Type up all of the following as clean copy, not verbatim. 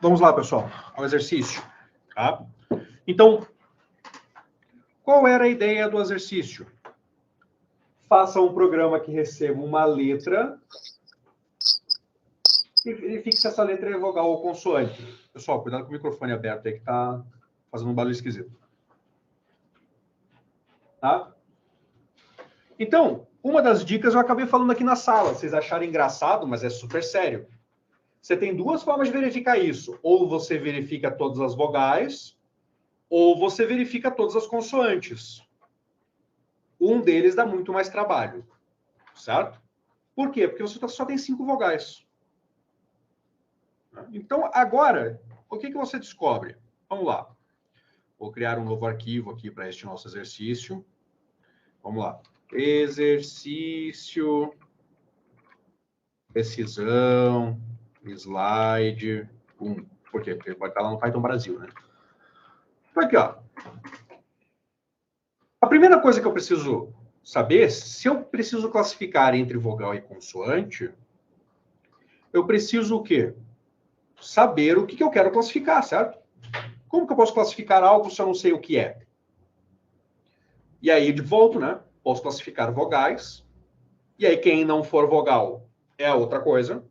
Vamos lá, pessoal, ao exercício. Tá? Então, qual era a ideia do exercício? Faça um programa que receba uma letra e verifique se essa letra é vogal ou consoante. Pessoal, cuidado com o microfone aberto aí que está fazendo um barulho esquisito. Tá? Então, uma das dicas eu acabei falando aqui na sala. Vocês acharam engraçado, mas é super sério. Você tem duas formas de verificar isso. Ou você verifica todas as vogais, ou você verifica todas as consoantes. Um deles dá muito mais trabalho, certo? Por quê? Porque você só tem 5 vogais. Então, agora, o que você descobre? Vamos lá. Vou criar um novo arquivo aqui para este nosso exercício. Vamos lá. Exercício, precisão, slide, 1. Por quê? Porque pode estar lá no Python Brasil, né? Então, aqui, ó. A primeira coisa que eu preciso saber, se eu preciso classificar entre vogal e consoante, eu preciso o quê? Saber o que eu quero classificar, certo? Como que eu posso classificar algo se eu não sei o que é? E aí, de volta, né? Posso classificar vogais. E aí, quem não for vogal é outra coisa.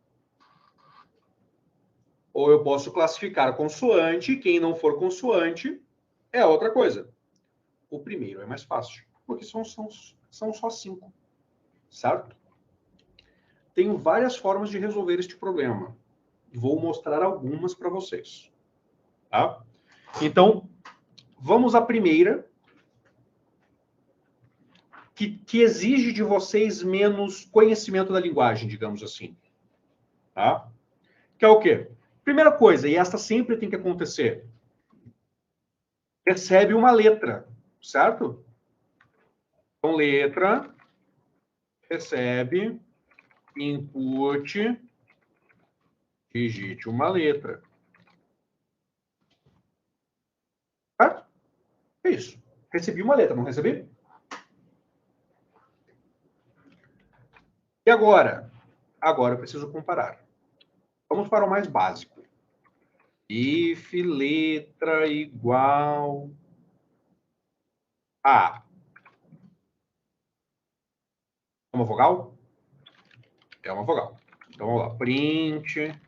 Ou eu posso classificar consoante. Quem não for consoante é outra coisa. O primeiro é mais fácil, porque são só 5, certo? Tenho várias formas de resolver este problema. Vou mostrar algumas para vocês. Tá? Então, vamos à primeira, que exige de vocês menos conhecimento da linguagem, digamos assim. Tá? Que é o quê? Primeira coisa, e esta sempre tem que acontecer, recebe uma letra, certo? Então, letra, recebe, input, digite uma letra. Certo? É isso. Recebi uma letra, não recebi? E agora? Agora eu preciso comparar. Vamos para o mais básico. If letra igual a. É uma vogal? É uma vogal. Então vamos lá. Print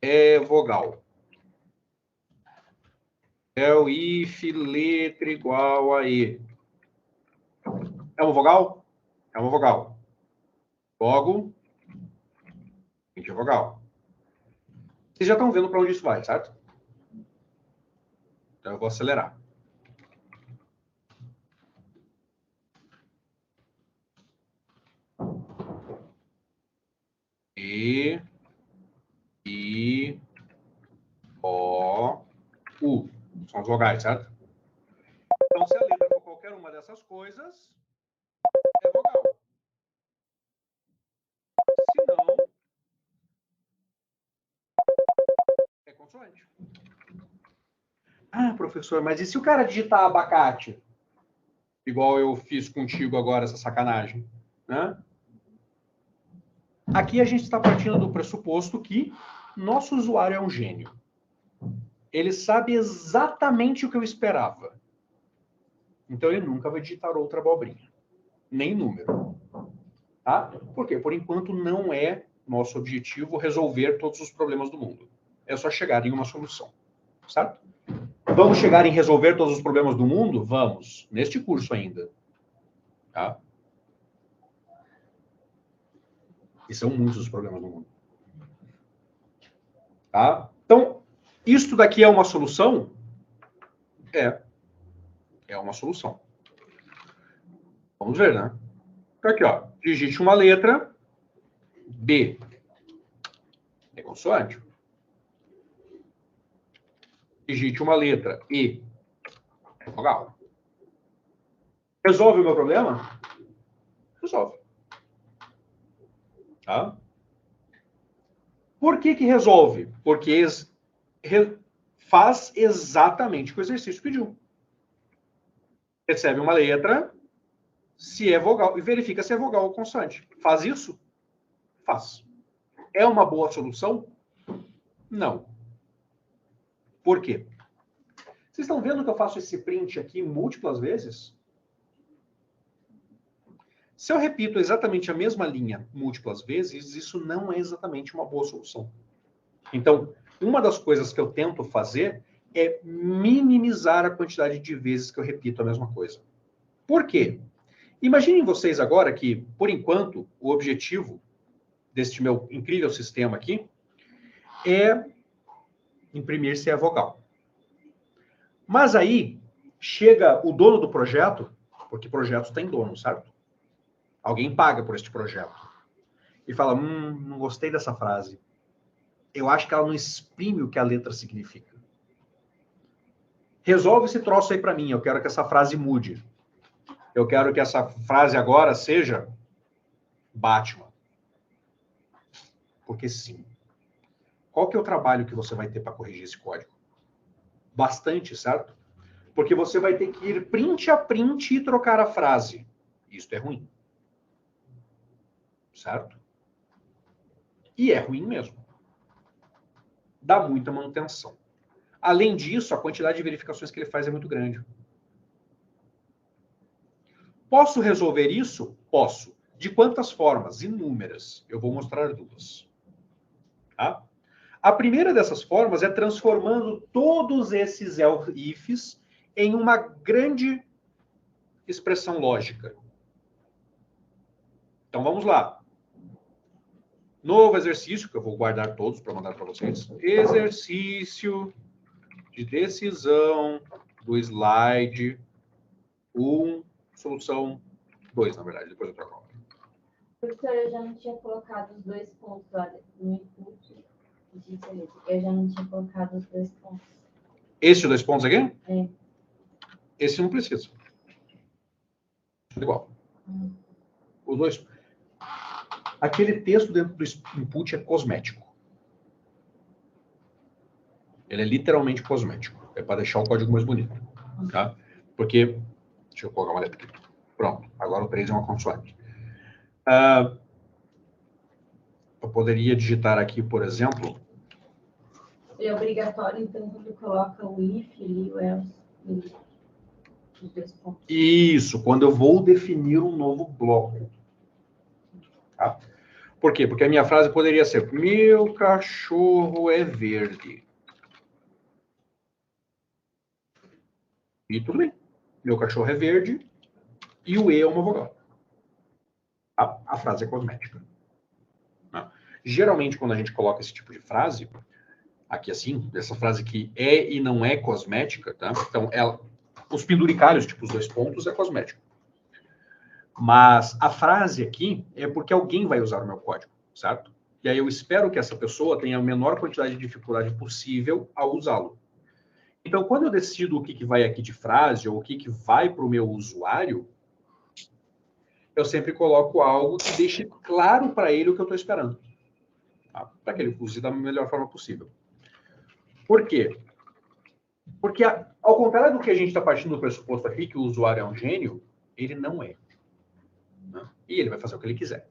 é vogal. É o if letra igual a e. É uma vogal? É uma vogal. Logo, print é vogal. Vocês já estão vendo para onde isso vai, certo? Então eu vou acelerar. E, I, O, U. São as vogais, certo? Então, se a letra for qualquer uma dessas coisas, é vogal. Se não, é consoante. Ah, professor, mas e se o cara digitar abacate? Igual eu fiz contigo agora, essa sacanagem, né? Aqui a gente está partindo do pressuposto que nosso usuário é um gênio. Ele sabe exatamente o que eu esperava. Então ele nunca vai digitar outra abobrinha. Nem número. Tá? Por quê? Por enquanto não é nosso objetivo resolver todos os problemas do mundo. É só chegar em uma solução. Certo? Vamos chegar em resolver todos os problemas do mundo? Vamos. Neste curso ainda. Tá? E são muitos os problemas do mundo. Tá? Então, isto daqui é uma solução? É uma solução. Vamos ver, né? Então, aqui, ó. Digite uma letra. B. É consoante. Digite uma letra. E. É vogal. Resolve o meu problema? Resolve. Tá? Por que resolve? Porque faz exatamente o que o exercício pediu. Recebe uma letra, se é vogal, e verifica se é vogal ou consoante. Faz isso? Faz. É uma boa solução? Não. Por quê? Vocês estão vendo que eu faço esse print aqui múltiplas vezes? Se eu repito exatamente a mesma linha múltiplas vezes, isso não é exatamente uma boa solução. Então, uma das coisas que eu tento fazer é minimizar a quantidade de vezes que eu repito a mesma coisa. Por quê? Imaginem vocês agora que, por enquanto, o objetivo deste meu incrível sistema aqui é imprimir se é vogal. Mas aí, chega o dono do projeto, porque projetos têm dono, certo? Alguém paga por este projeto. E fala, não gostei dessa frase. Eu acho que ela não exprime o que a letra significa. Resolve esse troço aí para mim. Eu quero que essa frase mude. Eu quero que essa frase agora seja Batman. Porque sim. Qual que é o trabalho que você vai ter para corrigir esse código? Bastante, certo? Porque você vai ter que ir print a print e trocar a frase. Isso é ruim. Certo? E é ruim mesmo. Dá muita manutenção. Além disso, a quantidade de verificações que ele faz é muito grande. Posso resolver isso? Posso. De quantas formas? Inúmeras. Eu vou mostrar duas. Tá? A primeira dessas formas é transformando todos esses ifs em uma grande expressão lógica. Então vamos lá. Novo exercício, que eu vou guardar todos para mandar para vocês. Exercício de decisão do slide 1, solução 2, na verdade, depois eu troco. Professor, eu já não tinha colocado os 2 pontos lá no input. Eu já não tinha colocado os 2 pontos. Esse 2 pontos aqui? É. Esse não precisa. Igual. Os dois. Aquele texto dentro do input é cosmético. Ele é literalmente cosmético. É para deixar o código mais bonito. Tá? Porque... Deixa eu colocar uma letra aqui. Pronto. Agora o 3 é uma consoante. Eu poderia digitar aqui, por exemplo... É obrigatório, então, quando coloca o if e o else, os 2 pontos. Isso, quando eu vou definir um novo bloco. Tá? Por quê? Porque a minha frase poderia ser: meu cachorro é verde. E tudo bem. Meu cachorro é verde e o E é uma vogal. A frase é cosmética. Geralmente, quando a gente coloca esse tipo de frase, aqui assim, essa frase que é e não é cosmética, tá? Então, os penduricalhos, tipo os 2 pontos, é cosmético. Mas a frase aqui é porque alguém vai usar o meu código, certo? E aí eu espero que essa pessoa tenha a menor quantidade de dificuldade possível ao usá-lo. Então, quando eu decido o que vai aqui de frase ou o que vai para o meu usuário, eu sempre coloco algo que deixe claro para ele o que eu estou esperando. Tá? Para que ele use da melhor forma possível. Por quê? Porque, ao contrário do que a gente está partindo do pressuposto aqui, que o usuário é um gênio, ele não é. Né? E ele vai fazer o que ele quiser.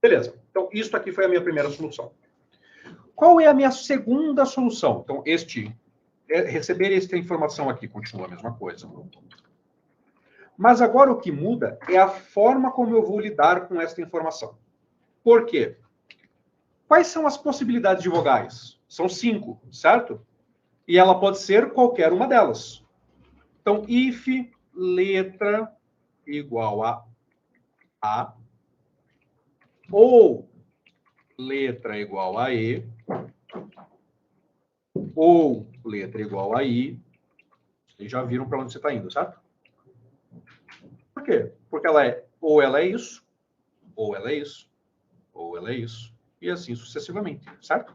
Beleza. Então, isso aqui foi a minha primeira solução. Qual é a minha segunda solução? Então, receber esta informação aqui continua a mesma coisa. Mas agora o que muda é a forma como eu vou lidar com esta informação. Por quê? Quais são as possibilidades de vogais? São 5, certo? E ela pode ser qualquer uma delas. Então, if letra igual a ou letra igual a E, ou letra igual a I. Vocês já viram para onde você está indo, certo? Por quê? Porque ela é isso, ou ela é isso, ou ela é isso, e assim sucessivamente, certo?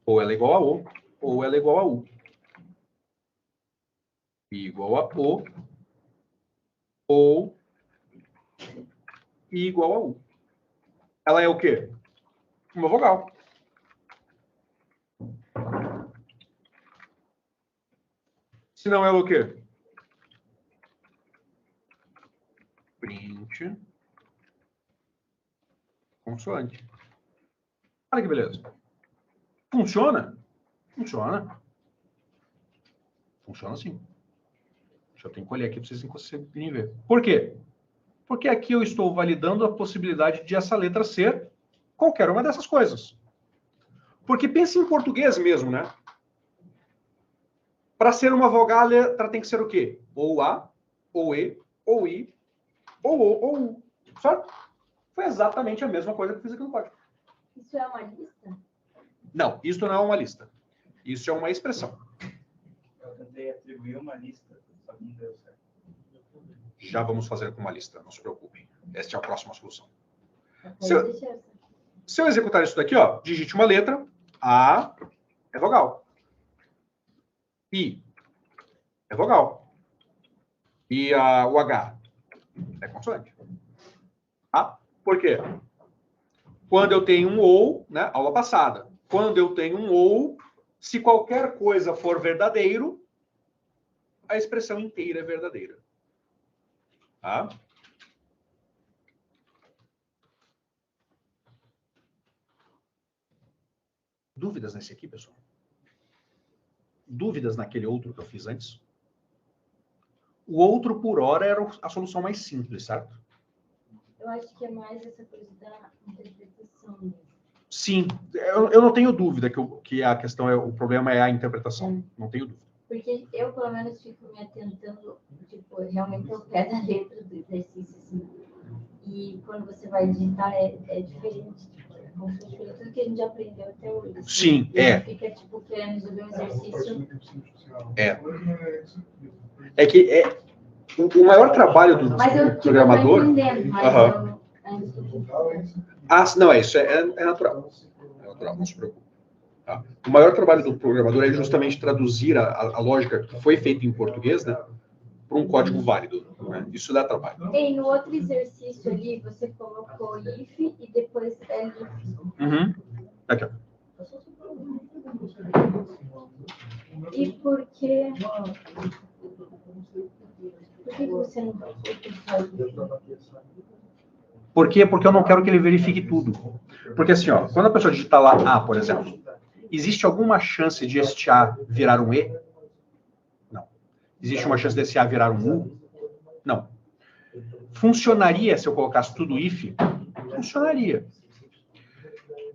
Ou ela é igual a O, ou ela é igual a U. I igual a O, ou I igual a U. Ela é o quê? Uma vogal. Se não, ela é o quê? Print consoante. Olha que beleza. Funciona? Funciona. Funciona sim. Deixa eu tenho que olhar aqui para vocês conseguirem ver. Por quê? Porque aqui eu estou validando a possibilidade de essa letra ser qualquer uma dessas coisas. Porque pense em português mesmo, né? Para ser uma vogal, a letra tem que ser o quê? Ou A, ou E, ou I, ou O, ou U. Certo? Foi exatamente a mesma coisa que eu fiz aqui no código. Isso é uma lista? Não, isso não é uma lista. Isso é uma expressão. Eu tentei atribuir uma lista, só que não deu certo. Já vamos fazer com uma lista, não se preocupem. Esta é a próxima solução. Se eu executar isso daqui, ó, digite uma letra, A é vogal. I é vogal. E o H é consoante. Tá? Por quê? Quando eu tenho um ou, né, aula passada, quando eu tenho um ou, se qualquer coisa for verdadeiro, a expressão inteira é verdadeira. Tá? Dúvidas nesse aqui, pessoal? Dúvidas naquele outro que eu fiz antes? O outro, por hora, era a solução mais simples, certo? Eu acho que é mais essa coisa da interpretação mesmo. Sim, eu não tenho dúvida que a questão o problema é a interpretação. Não tenho dúvida. Porque eu, pelo menos, fico me atentando, tipo, realmente ao pé da letra do exercício, assim. E quando você vai digitar, é diferente. Tipo, é como se fosse tudo que a gente já aprendeu até hoje. Assim. Sim, e fica, tipo, querendo resolver um exercício. É que o maior trabalho do programador... Mas eu tô entendendo, mas eu ainda estou... não, isso é natural. É natural, não se preocupe. Tá? O maior trabalho do programador é justamente traduzir a lógica que foi feita em português, né, para um código válido. Né? Isso dá trabalho. E no outro exercício ali, você colocou if e depois elif. Uhum. Aqui, ó. E por que você não faz isso? Por quê? Porque eu não quero que ele verifique tudo. Porque assim, ó, quando a pessoa digitar lá A, por exemplo, existe alguma chance de este A virar um E? Não. Existe uma chance desse A virar um U? Não. Funcionaria se eu colocasse tudo if? Funcionaria.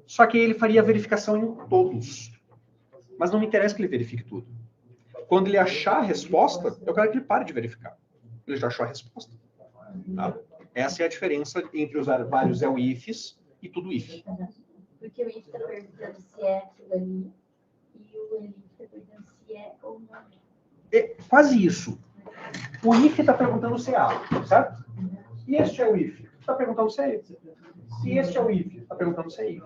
Só que ele faria a verificação em todos. Mas não me interessa que ele verifique tudo. Quando ele achar a resposta, eu quero que ele pare de verificar. Ele já achou a resposta. Tá? Essa é a diferença entre usar vários ifs e tudo if. Porque o if está perguntando se é aquilo ali e o elif está perguntando se é ou não. É quase isso. O if está perguntando se é A, certo? E este é o if. Está perguntando se é E. E este é o if. Está perguntando se é I.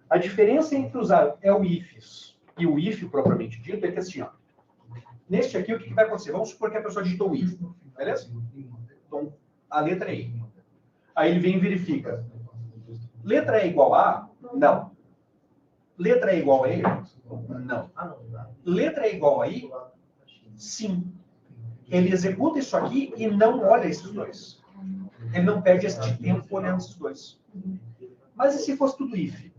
A diferença entre usar ifs e o if propriamente dito é que assim, ó, neste aqui, o que vai acontecer? Vamos supor que a pessoa digitou if, beleza? Então, a letra é I. Aí ele vem e verifica. Letra é igual a? Não. Letra é igual a E? Não. Letra é igual a I? Sim. Ele executa isso aqui e não olha esses dois. Ele não perde esse tempo olhando esses dois. Mas e se fosse tudo if?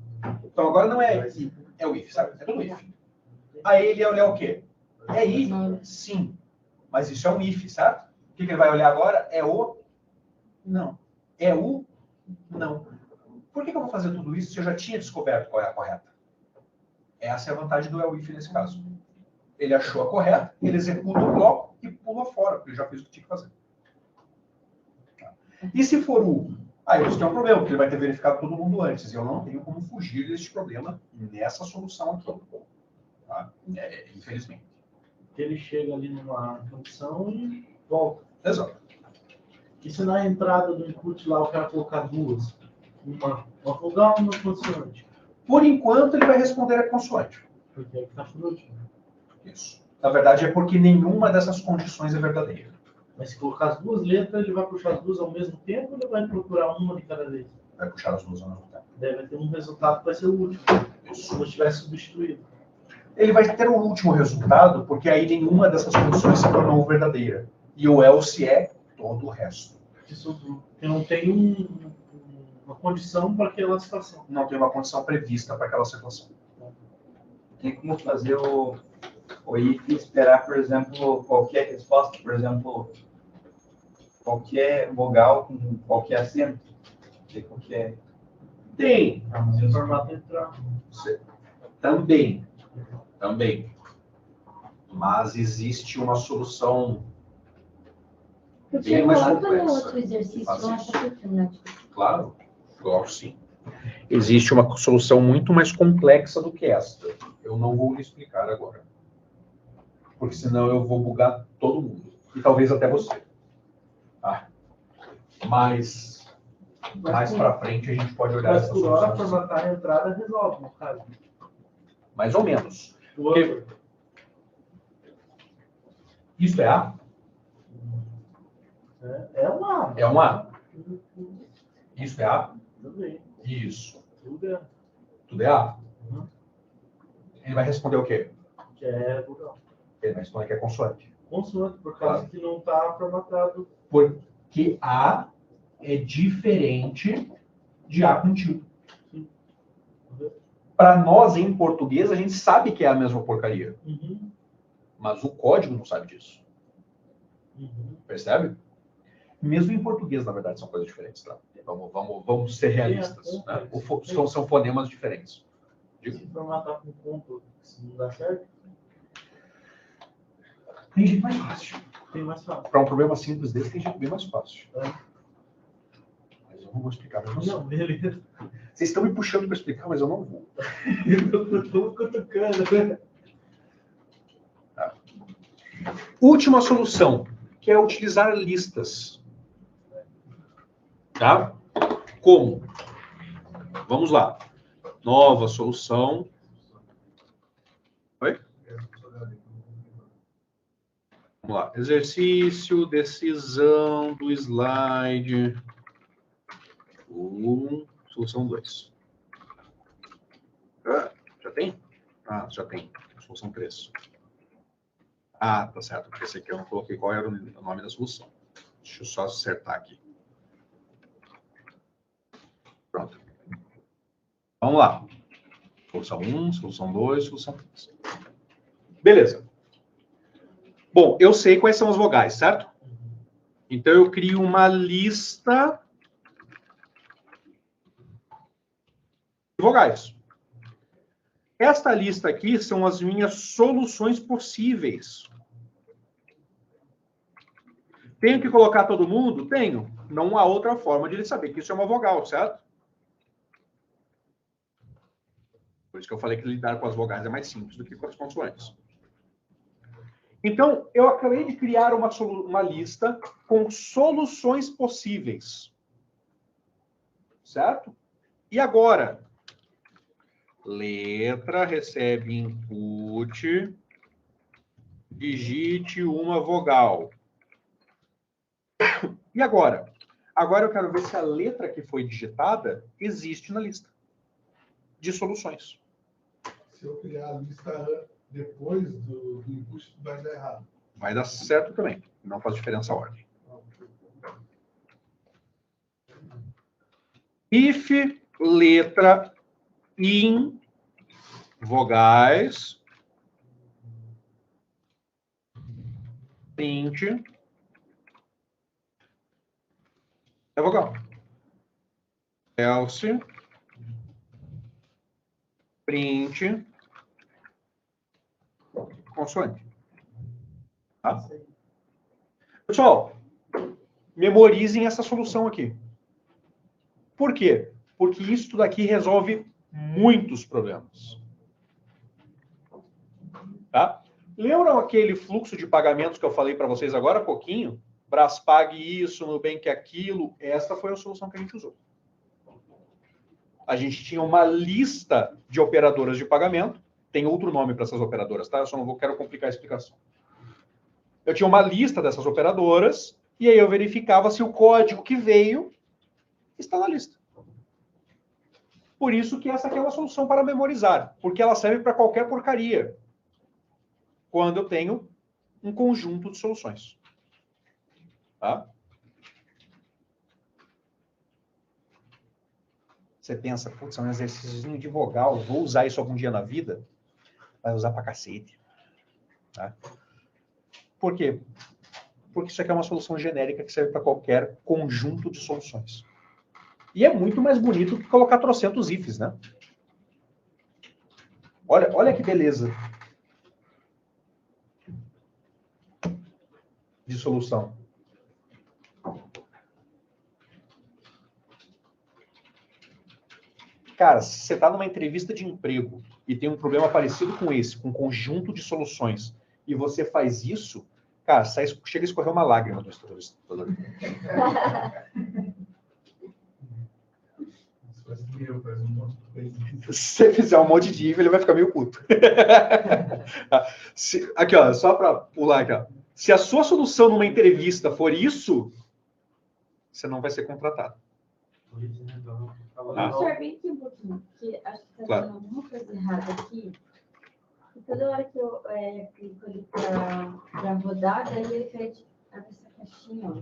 Então agora não é I, é o if, sabe? É tudo if. Aí ele ia olhar o quê? É I? Sim. Mas isso é um if, certo? O que ele vai olhar agora? É o? Não. É o? Não. Por que eu vou fazer tudo isso se eu já tinha descoberto qual é a correta? Essa é a vantagem do if nesse caso. Ele achou a correta, ele executa o bloco e pula fora, porque ele já fez o que tinha que fazer. E se for o? Aí você tem um problema, porque ele vai ter verificado todo mundo antes. E eu não tenho como fugir desse problema nessa solução aqui. Tá? Infelizmente. Ele chega ali numa condição e volta. Exato. E se na entrada do input lá o cara colocar duas? Uma vogal e uma consoante? Por enquanto, ele vai responder a consoante. Porque é que está por último. Isso. Na verdade, é porque nenhuma dessas condições é verdadeira. Mas se colocar as duas letras, ele vai puxar as duas ao mesmo tempo ou ele vai procurar uma de cada vez? Vai puxar as duas ao mesmo tempo. Deve ter um resultado que vai ser o último. Isso. Se não tivesse substituído. Ele vai ter o último resultado, porque aí nenhuma dessas condições se tornou verdadeira. E o else é todo o resto. Isso não tem uma condição para aquela situação. Não tem uma condição prevista para aquela situação. Tem como fazer o if esperar, por exemplo, qualquer resposta, por exemplo, qualquer vogal com qualquer acento? Qualquer... Tem. No formato entrar. Também. Mas existe uma solução Eu bem mais tinha fazer complexa. outro exercício Faz lá isso. para terminar. Claro, sim. Existe uma solução muito mais complexa do que esta. Eu não vou lhe explicar agora. Porque senão eu vou bugar todo mundo. E talvez até você. Tá? Mas mais para frente a gente pode olhar Mas essa por hora, solução. formatar a entrada resolve, no caso. Mais ou menos. O Porque outro. isso é A? É uma. É um A. Isso é A? Também. Isso. Tudo Tudo é A? Uhum. Ele vai responder o quê? que é vogal. Ele vai responder que é consoante. Consoante, por causa que não está formatado. Porque A é diferente de A contínuo. Para nós, em português, a gente sabe que é a mesma porcaria. Uhum. Mas o código não sabe disso. Uhum. Percebe? Mesmo em português, na verdade, são coisas diferentes. Tá? Vamos ser realistas. Né? São fonemas diferentes. Se formatar com ponto, se não dá certo, Tem jeito mais fácil. tem mais fácil. Para um problema simples desse, tem jeito bem mais fácil. É. Mas eu não vou explicar para vocês. Não, beleza. Vocês estão me puxando para explicar, mas eu não vou. Eu estou cutucando. Tá. Última solução, que é utilizar listas. Tá? Como? Vamos lá. Nova solução. Oi? Vamos lá. Exercício, decisão do slide. Solução 2. Já tem? Ah, já tem. Solução 3. Ah, tá certo. Porque esse aqui eu não coloquei qual era o nome da solução. Deixa eu só acertar aqui. Pronto. Vamos lá. Solução 1, solução 2, solução 3. Beleza. Bom, eu sei quais são as vogais, certo? Então, eu crio uma lista de vogais. Esta lista aqui são as minhas soluções possíveis. Tenho que colocar todo mundo? Tenho. Não há outra forma de ele saber que isso é uma vogal, certo? Por isso que eu falei que lidar com as vogais é mais simples do que com as consoantes. Então, eu acabei de criar uma lista com soluções possíveis. Certo? E agora? Letra recebe input, digite uma vogal. E agora? Agora eu quero ver se a letra que foi digitada existe na lista de soluções. Se eu criar a lista depois do input, vai dar errado. Vai dar certo também. Não faz diferença a ordem. If letra in vogais print é vogal. Else print consoante. Tá? Pessoal, memorizem essa solução aqui. Por quê? Porque isso daqui resolve muitos problemas. Tá? Lembram aquele fluxo de pagamentos que eu falei para vocês agora há pouquinho? Braspag isso, Nubank aquilo. Essa foi a solução que a gente usou. A gente tinha uma lista de operadoras de pagamento. Tem outro nome para essas operadoras, tá? Eu só não quero complicar a explicação. Eu tinha uma lista dessas operadoras e aí eu verificava se o código que veio está na lista. Por isso que essa aqui é uma solução para memorizar, porque ela serve para qualquer porcaria. Quando eu tenho um conjunto de soluções. Tá? Você pensa, putz, é um exercício de vogal, vou usar isso algum dia na vida? Vai usar pra cacete. Tá? Por quê? Porque isso aqui é uma solução genérica que serve para qualquer conjunto de soluções. E é muito mais bonito que colocar trocentos ifs, né? Olha que beleza de solução. Cara, se você está numa entrevista de emprego e tem um problema parecido com esse, com um conjunto de soluções, e você faz isso, cara, chega a escorrer uma lágrima do entrevistador. Se você fizer um monte de if, ele vai ficar meio puto. Aqui, ó, só para pular aqui, ó. Se a sua solução numa entrevista for isso, você não vai ser contratado. Observe bem aqui um pouquinho, que acho que está tendo alguma coisa errada aqui. E toda hora que eu clico ali para rodar, daí ele pede essa caixinha, ó.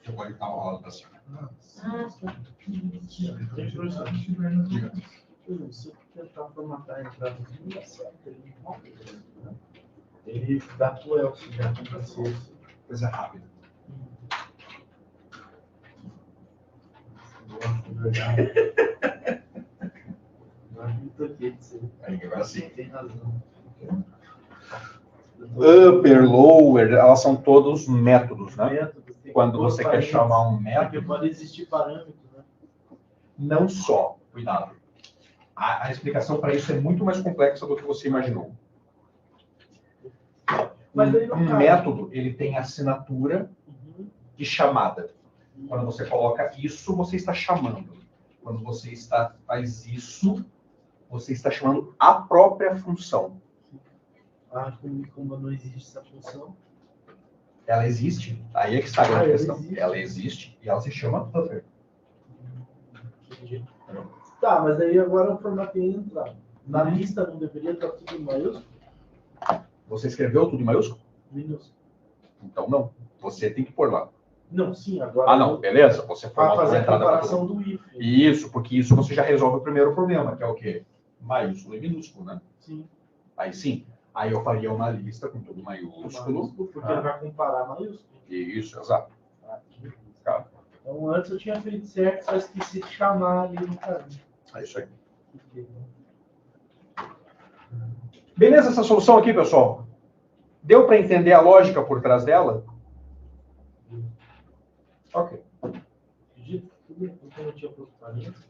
Você pode estar uma roda para cima. Se eu tentar formatar a entrada, não dá certo. Ele dá pro Elcio, já aconteceu. Coisa rápida. Agora sim. Tem razão. Upper, lower, elas são todos métodos, né? Quando você quer chamar um método. Porque pode existir parâmetro, né? Não só, cuidado. A explicação para isso é muito mais complexa do que você imaginou. Um método, ele tem assinatura de chamada. Quando você coloca isso, você está chamando. Quando você faz isso, você está chamando a própria função. Como não existe essa função? Ela existe. Aí é que está a grande questão. Ela existe e ela se chama upper. Entendi. Tá, mas aí agora eu formatei a entrada. Na lista não deveria estar tudo em maiúsculo? Você escreveu tudo em maiúsculo? Minúsculo. Então não. Você tem que pôr lá. Não, sim, agora... Ah, não, beleza. Você para fazer a entrada comparação do if. Isso, porque isso você já resolve o primeiro problema, que é o quê? Maiúsculo e minúsculo, né? Sim. Aí sim. Aí eu faria uma lista com tudo maiúsculo. Porque ele vai comparar maiúsculo. Isso, exato. Tá. Então antes eu tinha feito certo, só esqueci de chamar ali no caminho. É isso aí. Beleza essa solução aqui, pessoal? Deu para entender a lógica por trás dela? Ok.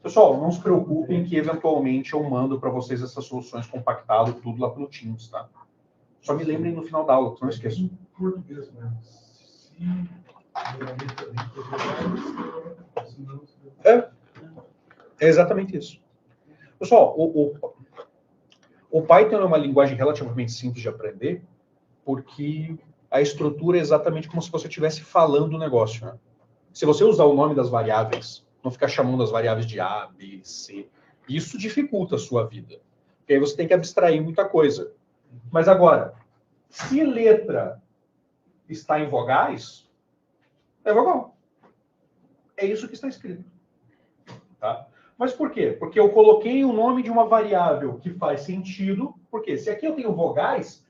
Pessoal, não se preocupem que eventualmente eu mando para vocês essas soluções compactado, tudo lá pelo Teams, tá? Só me lembrem no final da aula, que não esqueçam. Português mesmo. É exatamente isso. Pessoal, o Python é uma linguagem relativamente simples de aprender, porque a estrutura é exatamente como se você estivesse falando o negócio, né? Se você usar o nome das variáveis, não ficar chamando as variáveis de A, B, C, isso dificulta a sua vida. Porque aí você tem que abstrair muita coisa. Mas agora, se letra está em vogais, é vogal. É isso que está escrito. Tá? Mas por quê? Porque eu coloquei o nome de uma variável que faz sentido. Porque se aqui eu tenho vogais,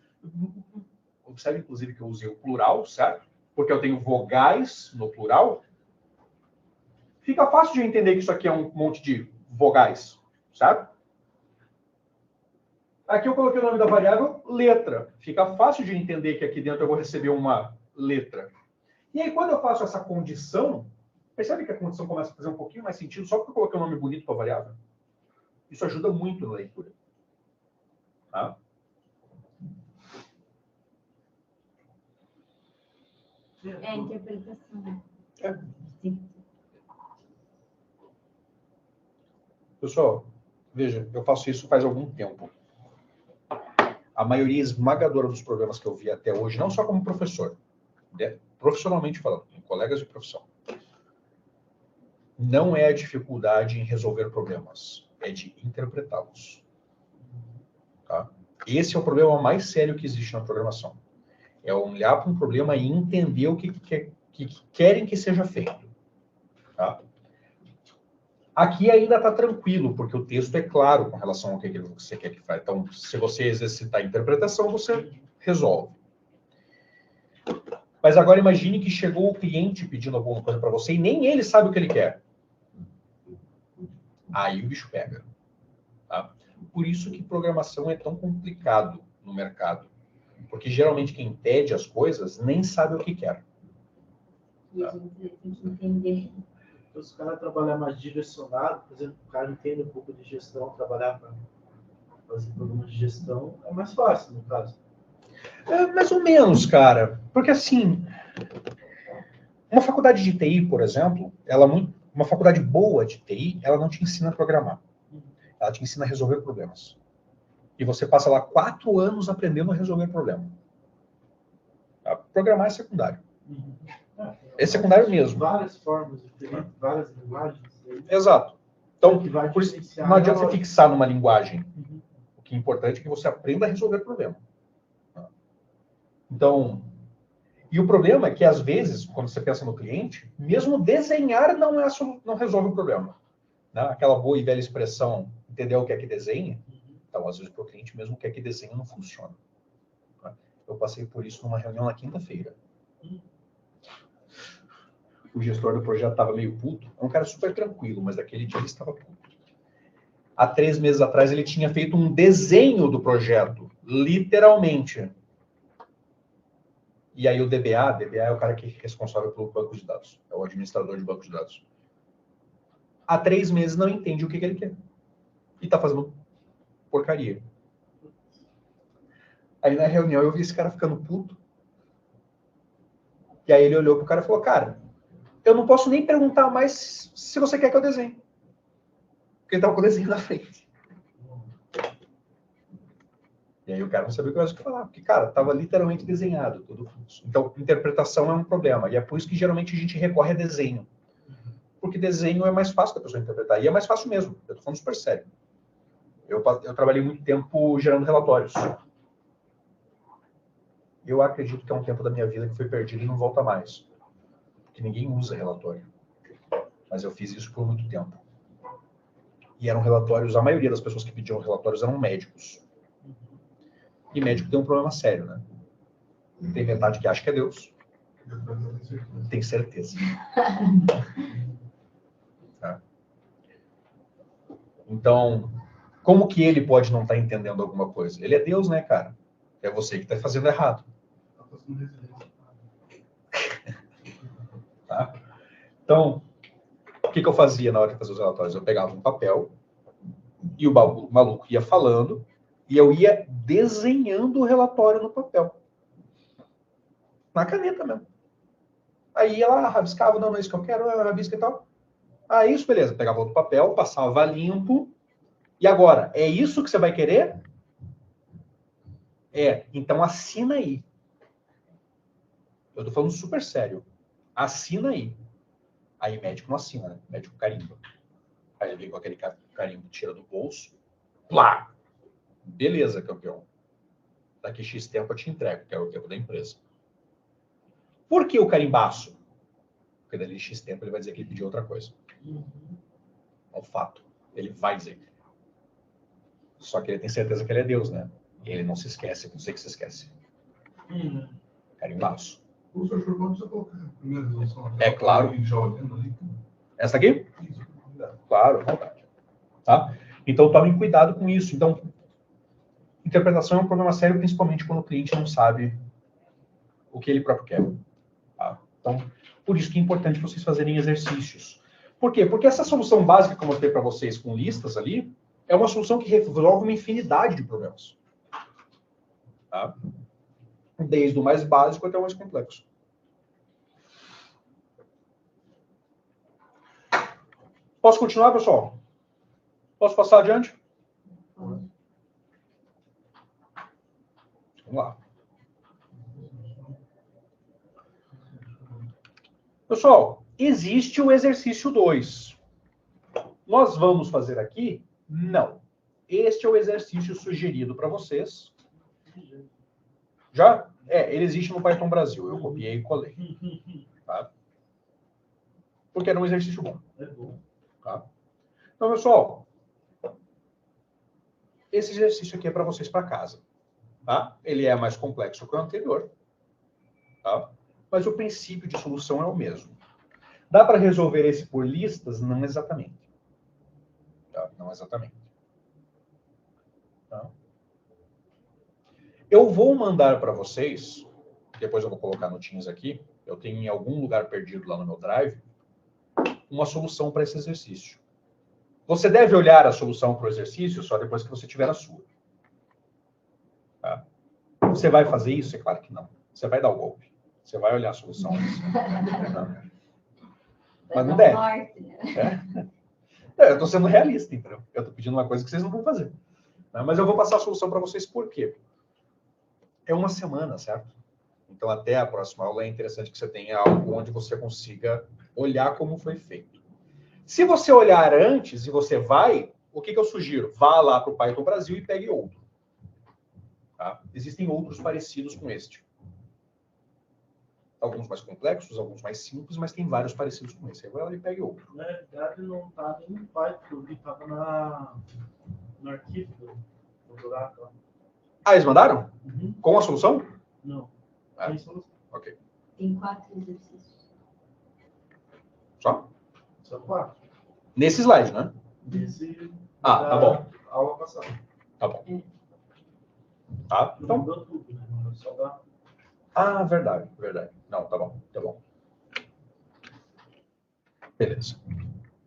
observe inclusive que eu usei o plural, certo? Porque eu tenho vogais no plural. Fica fácil de entender que isso aqui é um monte de vogais, certo? Aqui eu coloquei o nome da variável letra. Fica fácil de entender que aqui dentro eu vou receber uma letra. E aí, quando eu faço essa condição, percebe que a condição começa a fazer um pouquinho mais sentido só porque eu coloquei um nome bonito para a variável? Isso ajuda muito na leitura. Tá? É a interpretação. É. Sim. Pessoal, veja, eu faço isso faz algum tempo. A maioria esmagadora dos programas que eu vi até hoje, não só como professor, profissionalmente falando, com colegas de profissão, não é a dificuldade em resolver problemas, é de interpretá-los. Tá? Esse é o problema mais sério que existe na programação. É olhar para um problema e entender o que querem que seja feito. Tá? Aqui ainda está tranquilo, porque o texto é claro com relação ao que você quer que faça. Então, se você exercitar a interpretação, você resolve. Mas agora imagine que chegou o cliente pedindo alguma coisa para você e nem ele sabe o que ele quer. Aí o bicho pega. Tá? Por isso que programação é tão complicado no mercado. Porque geralmente quem pede as coisas nem sabe o que quer. E a gente tem que entender. Então, se o cara trabalhar mais direcionado, por exemplo, o cara entende um pouco de gestão, trabalhar para fazer problemas de gestão, é mais fácil, no caso. É, mais ou menos, cara. Porque assim, uma faculdade de TI, por exemplo, uma faculdade boa de TI, ela não te ensina a programar. Ela te ensina a resolver problemas. E você passa lá 4 anos aprendendo a resolver problema. Tá? Programar é secundário. É secundário mesmo. Várias formas diferentes, várias linguagens. Exato. Então, Que vai por isso, diferenciar não adianta na você hora. fixar numa linguagem. O que é importante é que você aprenda a resolver problema. Então, e o problema é que, às vezes, quando você pensa no cliente, mesmo desenhar não resolve o problema. Né? Aquela boa e velha expressão, entender o que é que desenha. Então, às vezes, para o cliente, mesmo o que é que desenha não funciona. Eu passei por isso numa reunião na quinta-feira. O gestor do projeto estava meio puto. É um cara super tranquilo, mas daquele dia ele estava puto. Há 3 meses atrás, ele tinha feito um desenho do projeto, literalmente. E aí o DBA é o cara que é responsável pelo banco de dados, é o administrador de banco de dados. Há 3 meses não entende o que ele quer. E está fazendo porcaria. Aí na reunião eu vi esse cara ficando puto. E aí ele olhou pro cara e falou, cara, eu não posso nem perguntar mais se você quer que eu desenhe. Porque ele estava com o desenho na frente. E aí o cara não sabia o que mais falar, porque, cara, estava literalmente desenhado todo o fluxo. Então, interpretação é um problema. E é por isso que geralmente a gente recorre a desenho. Porque desenho é mais fácil da pessoa interpretar. E é mais fácil mesmo. Eu estou falando super sério. Eu trabalhei muito tempo gerando relatórios. Eu acredito que é um tempo da minha vida que foi perdido e não volta mais. Porque ninguém usa relatório. Mas eu fiz isso por muito tempo. E eram relatórios, a maioria das pessoas que pediam relatórios eram médicos. E médico tem um problema sério, né? Tem metade que acha que é Deus. Tem certeza. Tá? Então, como que ele pode não estar entendendo alguma coisa? Ele é Deus, né, cara? É você que está fazendo errado. Tá? Então, o que eu fazia na hora de fazer os relatórios? Eu pegava um papel e o maluco ia falando e eu ia desenhando o relatório no papel. Na caneta mesmo. Aí ela rabiscava, não é isso que eu quero, rabisca e tal. Ah, isso, beleza. Pegava outro papel, passava limpo. E agora, é isso que você vai querer? É, então assina aí. Eu tô falando super sério. Assina aí. Aí médico não assina, né? Médico carimba. Aí ele vem com aquele carimbo, tira do bolso. Plá! Beleza, campeão. Daqui X tempo eu te entrego, que é o tempo da empresa. Por que o carimbaço? Porque dali X tempo ele vai dizer que ele pediu outra coisa. É um fato. Ele vai dizer. Só que ele tem certeza que ele é Deus, né? E ele não se esquece, não sei que se esquece. Carimbaço. O senhor pode só colocar a primeira resolução. É claro. Essa aqui? Claro, à vontade. Tá? Então tomem cuidado com isso. Então, interpretação é um problema sério, principalmente quando o cliente não sabe o que ele próprio quer. Tá? Então, por isso que é importante vocês fazerem exercícios. Por quê? Porque essa solução básica que eu mostrei para vocês com listas ali, é uma solução que resolve uma infinidade de problemas. Tá? Desde o mais básico até o mais complexo. Posso continuar, pessoal? Posso passar adiante? Vamos lá. Pessoal, Existe o exercício 2. Nós vamos fazer aqui? Não. Este é o exercício sugerido para vocês. Já? Ele existe no Python Brasil. Eu copiei e colei. Tá? Porque era um exercício bom. É bom. Tá? Então, pessoal, esse exercício aqui é para vocês para casa. Tá? Ele é mais complexo que o anterior. Tá? Mas o princípio de solução é o mesmo. Dá para resolver esse por listas? Não exatamente. Tá? Não exatamente. Tá? Eu vou mandar para vocês, depois eu vou colocar no Teams aqui, eu tenho em algum lugar perdido lá no meu Drive, uma solução para esse exercício. Você deve olhar a solução para o exercício só depois que você tiver a sua. Tá? Você vai fazer isso? É claro que não. Você vai dar o golpe. Você vai olhar a solução. Mas não deve. Norte, né? Eu estou sendo realista, entendeu? Eu estou pedindo uma coisa que vocês não vão fazer. Mas eu vou passar a solução para vocês por quê? É uma semana, certo? Então, até a próxima aula é interessante que você tenha algo onde você consiga olhar como foi feito. Se você olhar antes e você vai, o que eu sugiro? Vá lá para o Python Brasil e pegue outro. Tá? Existem outros parecidos com este. Alguns mais complexos, alguns mais simples, mas tem vários parecidos com esse. Aí vai lá e pegue outro. Na verdade, não tá nem no Python, eu vi, tava no arquivo do buraco lá. Ah, eles mandaram? Uhum. Com a solução? Não. Ah, Tem solução. ok. Tem 4 exercícios. Só? Só 4. Nesse slide, né? Desse. Ah, tá bom. Aula passada. Tá bom. Tá? Não Então. mudou tudo, né? Só dá. Ah, verdade, verdade. Não, tá bom, tá bom. Beleza.